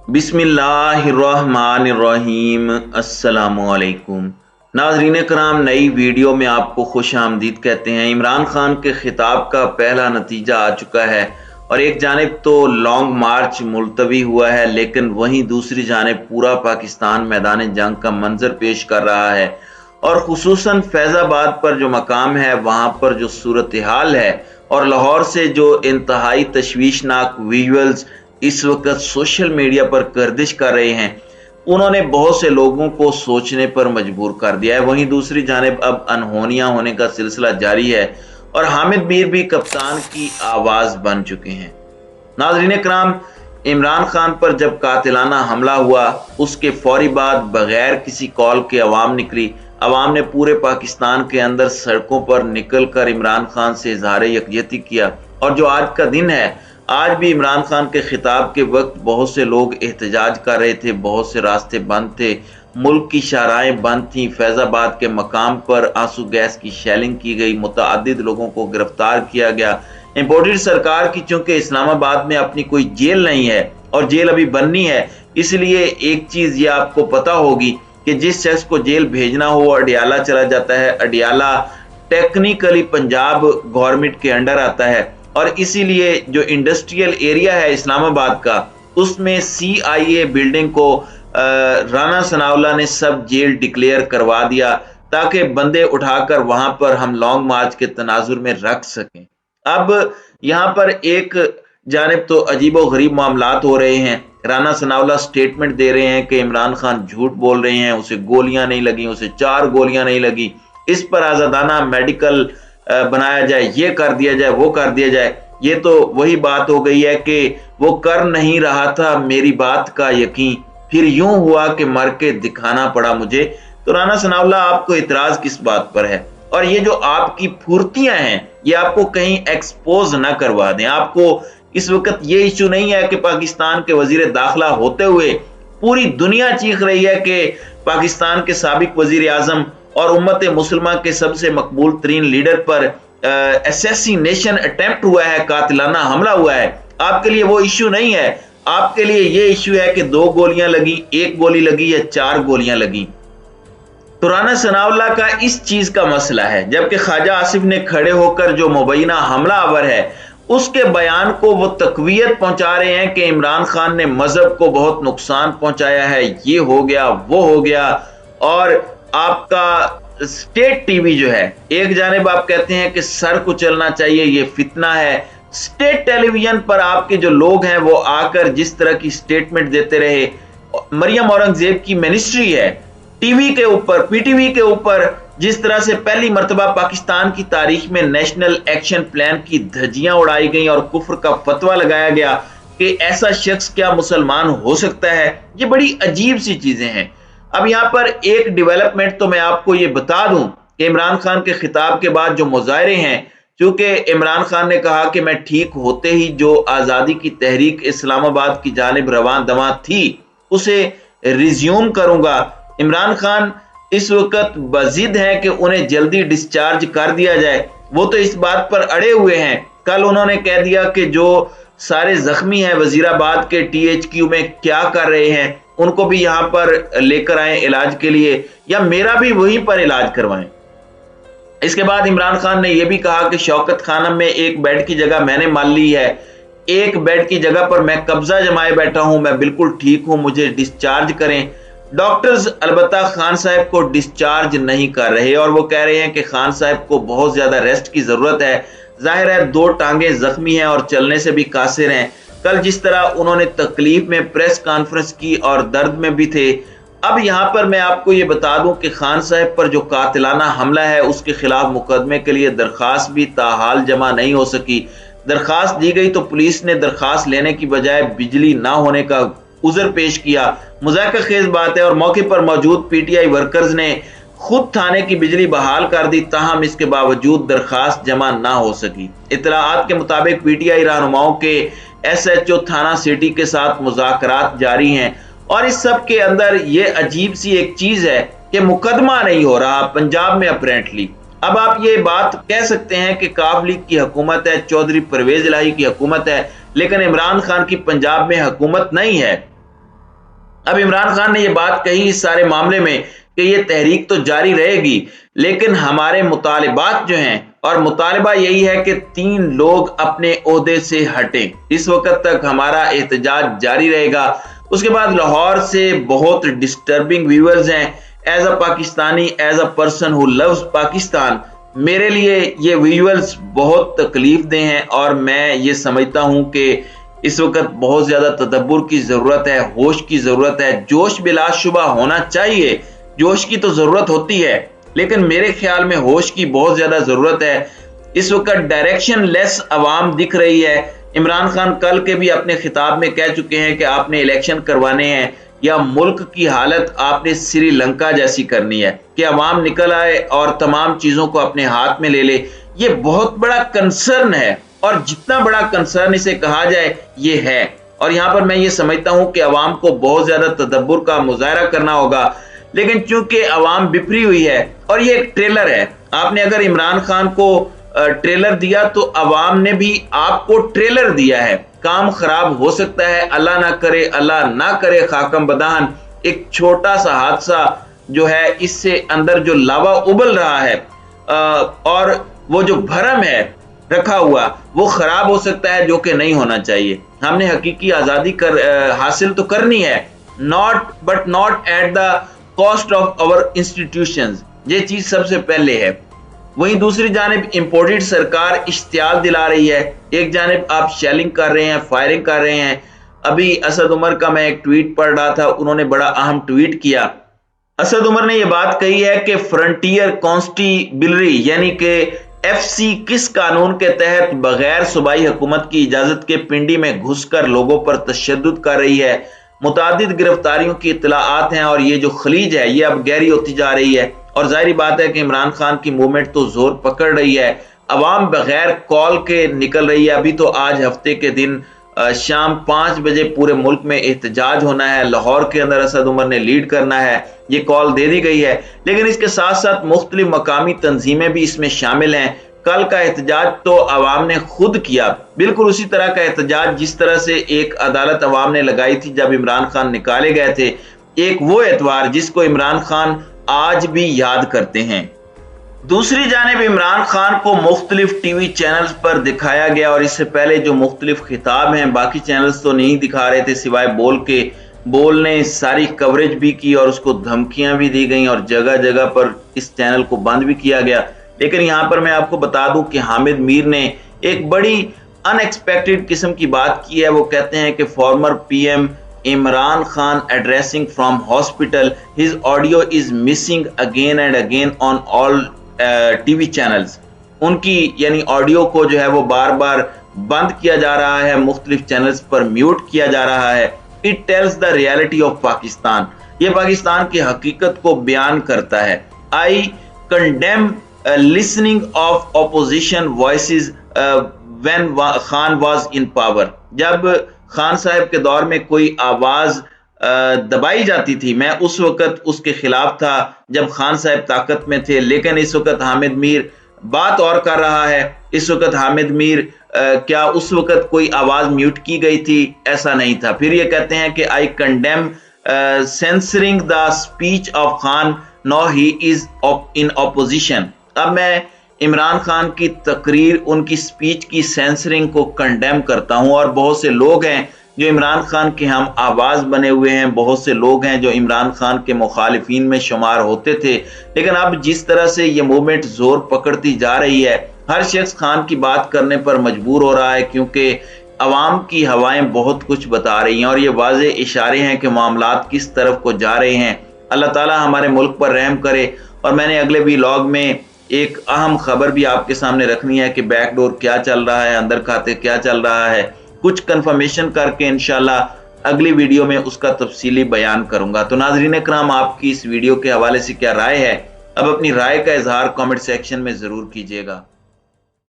बिस्मिल्लाहिर्रहमानिर्रहीम। अस्सलामुअलैकुम नाज़रीन कराम, नई वीडियो में आपको खुश आमदीद कहते हैं। इमरान खान के खिताब का पहला नतीजा आ चुका है और एक जानिब तो लॉन्ग मार्च मुलतवी हुआ है, लेकिन वहीं दूसरी जानिब पूरा पाकिस्तान मैदान जंग का मंजर पेश कर रहा है और खुसूसन फैज़ाबाद पर जो मकाम है वहाँ पर जो सूरत हाल है और लाहौर से जो इंतहाई तशवीशनाक विजुअल्स इस वक्त सोशल मीडिया पर गर्दिश कर रहे हैं, उन्होंने बहुत से लोगों को सोचने पर मजबूर कर दिया है। वहीं दूसरी जानिब अब अनहोनियां होने का सिलसिला जारी है और हामिद मीर भी कप्तान की आवाज बन चुके हैं। नाज़रीन कराम, इमरान खान पर जब कातिलाना हमला हुआ उसके फौरी बाद बगैर किसी कॉल के अवाम निकली। अवाम ने पूरे पाकिस्तान के अंदर सड़कों पर निकल कर इमरान खान से इजहार यकजहती किया और जो आज का दिन है, आज भी इमरान खान के खिताब के वक्त बहुत से लोग एहतजाज कर रहे थे, बहुत से रास्ते बंद थे, मुल्क की शाहराएं बंद थी। फैजाबाद के मकाम पर आंसू गैस की शेलिंग की गई, मुतअद्दिद लोगों को गिरफ्तार किया गया। इम्पोर्टेड सरकार की चूंकि इस्लामाबाद में अपनी कोई जेल नहीं है और जेल अभी बननी है, इसलिए एक चीज ये आपको पता होगी कि जिस शख्स को जेल भेजना हो वो अडियाला चला जाता है। अडियाला टेक्निकली पंजाब गवर्नमेंट के अंडर आता है और इसीलिए जो इंडस्ट्रियल एरिया है इस्लामाबाद का, उसमें CIA बिल्डिंग को राना सनाउल्लाह ने सब जेल डिक्लेयर करवा दिया ताकि बंदे उठाकर वहां पर हम लॉन्ग मार्च के तनाजुर में रख सकें। अब यहाँ पर एक जानिब तो अजीबो गरीब मामलात हो रहे हैं। राना सनाउल्लाह स्टेटमेंट दे रहे हैं कि इमरान खान झूठ बोल रहे हैं, उसे गोलियां नहीं लगी, उसे 4 गोलियां नहीं लगी, इस पर आजादाना मेडिकल बनाया जाए, ये कर दिया जाए, वो कर दिया जाए। ये तो वही बात हो गई है कि वो कर नहीं रहा था मेरी बात का यकीन, फिर यूं हुआ कि मर के दिखाना पड़ा मुझे। तो राना सनाउल्लाह, आपको इतराज किस बात पर है? और ये जो आपकी फुर्तियां हैं ये आपको कहीं एक्सपोज ना करवा दें। आपको इस वक्त ये इशू नहीं है कि पाकिस्तान के वजीर दाखिला होते हुए पूरी दुनिया चीख रही है कि पाकिस्तान के साबिक वजीर आजम और उम्मत मुसलमान के सबसे मकबूल तरीन लीडर पर असैसिनेशन अटेम्प्ट हुआ है, कातिलाना हमला हुआ है। आपके लिए वो इश्यू नहीं है। आपके लिए ये इश्यू है कि 2 गोलियां लगी, 1 गोली लगी या 4 गोलियां लगी। तो राना सनाउल्लाह का इस चीज का मसला है, जबकि ख्वाजा आसिफ ने खड़े होकर जो मुबैना हमला आवर है उसके बयान को वो तकवीयत पहुंचा रहे हैं कि इमरान खान ने मजहब को बहुत नुकसान पहुंचाया है, ये हो गया, वो हो गया। और आपका स्टेट टीवी जो है, एक जानिब आप कहते हैं कि सर कुचलना चाहिए, ये फितना है। स्टेट टेलीविजन पर आपके जो लोग हैं वो आकर जिस तरह की स्टेटमेंट देते रहे, मरियम औरंगजेब की मिनिस्ट्री है, टीवी के ऊपर, PTV के ऊपर जिस तरह से पहली मर्तबा पाकिस्तान की तारीख में नेशनल एक्शन प्लान की धज्जियां उड़ाई गई और कुफ्र का फतवा लगाया गया कि ऐसा शख्स क्या मुसलमान हो सकता है, ये बड़ी अजीब सी चीजें हैं। अब यहाँ पर एक डेवलपमेंट तो मैं आपको ये बता दूं कि इमरान खान के खिताब के बाद जो मुजाहरे हैं, चूंकि इमरान खान ने कहा कि मैं ठीक होते ही जो आज़ादी की तहरीक इस्लामाबाद की जानिब रवां दवां थी उसे रिज्यूम करूंगा। इमरान खान इस वक्त बजिद हैं कि उन्हें जल्दी डिस्चार्ज कर दिया जाए। वो तो इस बात पर अड़े हुए हैं। कल उन्होंने कह दिया कि जो सारे जख्मी हैं वजीराबाद के THQ में क्या कर रहे हैं, उनको भी यहां पर लेकर आए इलाज के लिए, या मेरा भी वहीं पर इलाज करवाएं। इसके बाद इमरान खान ने यह भी कहा कि शौकत खानम में 1 बेड की जगह मैंने मान ली है, 1 बेड की जगह पर मैं कब्जा जमाए बैठा हूं, मैं बिल्कुल ठीक हूं, मुझे डिस्चार्ज करें। डॉक्टर्स अलबत्ता खान साहब को डिस्चार्ज नहीं कर रहे और वो कह रहे हैं कि खान साहब को बहुत ज्यादा रेस्ट की जरूरत है। जाहिर है 2 टांगे जख्मी हैं और चलने से भी कासिर हैं। कल जिस तरह उन्होंने तकलीफ में प्रेस कॉन्फ्रेंस की और दर्द में भी थे, अब यहां पर मैं आपको ये बता दूं कि खान साहब पर जो कातिलाना हमला है उसके खिलाफ मुकदमे के लिए दरखास्त भी ताहाल जमा नहीं हो सकी। दरखास्त दी गई तो पुलिस ने दरखास्त लेने की बजाय बिजली ना होने का उज़र पेश किया। मुज़ाहिरा खेज बात है और मौके पर मौजूद PTI वर्कर्स ने खुद थाने की बिजली बहाल कर दी, ताहम इसके बावजूद दरखास्त जमा ना हो सकी। इतलाआत के मुताबिक PTI रहनुमाओं के SHO थाना सिटी के साथ मुज़ाकरात जारी हैं और इस सब के अंदर ये अजीब सी एक चीज है कि मुकदमा नहीं हो रहा पंजाब में अपेरेंटली। अब आप ये बात कह सकते हैं कि काफ लीग की हुकूमत है, चौधरी परवेज इलाही की हुकूमत है, लेकिन इमरान खान की पंजाब में हुकूमत नहीं है। اب عمران خان نے یہ بات کہی اس سارے معاملے میں کہ یہ تحریک تو جاری رہے گی، لیکن ہمارے مطالبات جو ہیں، اور مطالبہ یہی ہے کہ 3 لوگ اپنے عہدے سے ہٹیں، اس وقت تک ہمارا احتجاج جاری رہے گا۔ اس کے بعد لاہور سے بہت ڈسٹربنگ ویورز ہیں۔ As a Pakistani, as a person who loves Pakistan, میرے لیے یہ ویژولز بہت تکلیف دہ ہیں، اور میں یہ سمجھتا ہوں کہ اس وقت بہت زیادہ تدبر کی ضرورت ہے، ہوش کی ضرورت ہے۔ جوش بلا شبہ ہونا چاہیے، جوش کی تو ضرورت ہوتی ہے، لیکن میرے خیال میں ہوش کی بہت زیادہ ضرورت ہے۔ اس وقت ڈائریکشن لیس عوام دکھ رہی ہے۔ عمران خان کل کے بھی اپنے خطاب میں کہہ چکے ہیں کہ آپ نے الیکشن کروانے ہیں یا ملک کی حالت آپ نے سری لنکا جیسی کرنی ہے کہ عوام نکل آئے اور تمام چیزوں کو اپنے ہاتھ میں لے لے۔ یہ بہت بڑا کنسرن ہے، اور جتنا بڑا کنسرن اسے کہا جائے یہ ہے، اور یہاں پر میں یہ سمجھتا ہوں کہ عوام کو بہت زیادہ تدبر کا مظاہرہ کرنا ہوگا۔ لیکن چونکہ عوام بپھری ہوئی ہے، اور یہ ایک ٹریلر ہے، آپ نے اگر عمران خان کو ٹریلر دیا تو عوام نے بھی آپ کو ٹریلر دیا ہے۔ کام خراب ہو سکتا ہے، اللہ نہ کرے، اللہ نہ کرے خاکم بدہن، ایک چھوٹا سا حادثہ جو ہے اس سے اندر جو لاوا ابل رہا ہے اور وہ جو بھرم ہے رکھا ہوا وہ خراب ہو سکتا ہے، جو کہ نہیں ہونا چاہیے۔ ہم نے حقیقی آزادی حاصل تو کرنی ہے، but not at the cost of our institutions, یہ چیز سب سے پہلے ہے۔ وہیں دوسری جانب امپورٹڈ سرکار اشتعال دلا رہی ہے، ایک جانب آپ شیلنگ کر رہے ہیں، فائرنگ کر رہے ہیں۔ ابھی اسد عمر کا میں ایک ٹویٹ پڑھ رہا تھا، انہوں نے بڑا اہم ٹویٹ کیا۔ اسد عمر نے یہ بات کہی ہے کہ فرنٹیئر کانسٹیبلری یعنی کہ ایف سی کس قانون کے تحت بغیر صوبائی حکومت کی اجازت کے پنڈی میں گھس کر لوگوں پر تشدد کر رہی ہے۔ متعدد گرفتاریوں کی اطلاعات ہیں، اور یہ جو خلیج ہے یہ اب گہری ہوتی جا رہی ہے، اور ظاہری بات ہے کہ عمران خان کی موومنٹ تو زور پکڑ رہی ہے۔ عوام بغیر کال کے نکل رہی ہے۔ ابھی تو آج ہفتے کے دن شام 5 بجے پورے ملک میں احتجاج ہونا ہے، لاہور کے اندر اسد عمر نے لیڈ کرنا ہے، یہ کال دے دی گئی ہے، لیکن اس کے ساتھ ساتھ مختلف مقامی تنظیمیں بھی اس میں شامل ہیں۔ کل کا احتجاج تو عوام نے خود کیا، بالکل اسی طرح کا احتجاج جس طرح سے ایک عدالت عوام نے لگائی تھی جب عمران خان نکالے گئے تھے، ایک وہ اتوار جس کو عمران خان آج بھی یاد کرتے ہیں۔ دوسری جانب عمران خان کو مختلف ٹی وی چینلز پر دکھایا گیا، اور اس سے پہلے جو مختلف خطاب ہیں باقی چینلز تو نہیں دکھا رہے تھے سوائے بول نے ساری کوریج بھی کی، اور اس کو دھمکیاں بھی دی گئیں، اور جگہ جگہ پر اس چینل کو بند بھی کیا گیا۔ لیکن یہاں پر میں آپ کو بتا دوں کہ حامد میر نے ایک بڑی ان ایکسپیکٹڈ قسم کی بات کی ہے۔ وہ کہتے ہیں کہ former P M Imran Khan addressing from hospital, his audio is missing again and again on all TV channels. ان کی یعنی آڈیو کو جو ہے وہ بار بار بند کیا جا رہا ہے، مختلف چینلز پر میوٹ کیا جا رہا ہے۔ It tells the reality of Pakistan. یہ پاکستان کی حقیقت کو بیان کرتا ہے۔ I condemn listening of opposition voices when Khan was in power. جب خان صاحب کے دور میں کوئی آواز دبائی جاتی تھی میں اس وقت اس کے خلاف تھا جب خان صاحب طاقت میں تھے، لیکن اس وقت حامد میر بات اور کر رہا ہے۔ اس وقت حامد میر کیا اس وقت کوئی آواز میوٹ کی گئی تھی؟ ایسا نہیں تھا۔ پھر یہ کہتے ہیں کہ I condemn censoring the speech of Khan, now he is in opposition. اب میں عمران خان کی تقریر، ان کی سپیچ کی سینسرنگ کو کنڈیم کرتا ہوں، اور بہت سے لوگ ہیں جو عمران خان کے ہم آواز بنے ہوئے ہیں، بہت سے لوگ ہیں جو عمران خان کے مخالفین میں شمار ہوتے تھے، لیکن اب جس طرح سے یہ موومنٹ زور پکڑتی جا رہی ہے، ہر شخص خان کی بات کرنے پر مجبور ہو رہا ہے، کیونکہ عوام کی ہوائیں بہت کچھ بتا رہی ہیں، اور یہ واضح اشارے ہیں کہ معاملات کس طرف کو جا رہے ہیں۔ اللہ تعالی ہمارے ملک پر رحم کرے۔ اور میں نے اگلے ویلاگ میں ایک اہم خبر بھی آپ کے سامنے رکھنی ہے کہ بیک ڈور کیا چل رہا ہے، اندر کھاتے کیا چل رہا ہے، کچھ کنفرمیشن کر کے انشاءاللہ اگلی ویڈیو میں اس کا تفصیلی بیان کروں گا۔ تو ناظرین اکرام، آپ کی اس ویڈیو کے حوالے سے کیا رائے ہے؟ اب اپنی رائے کا اظہار کامنٹ سیکشن میں ضرور کیجیے گا۔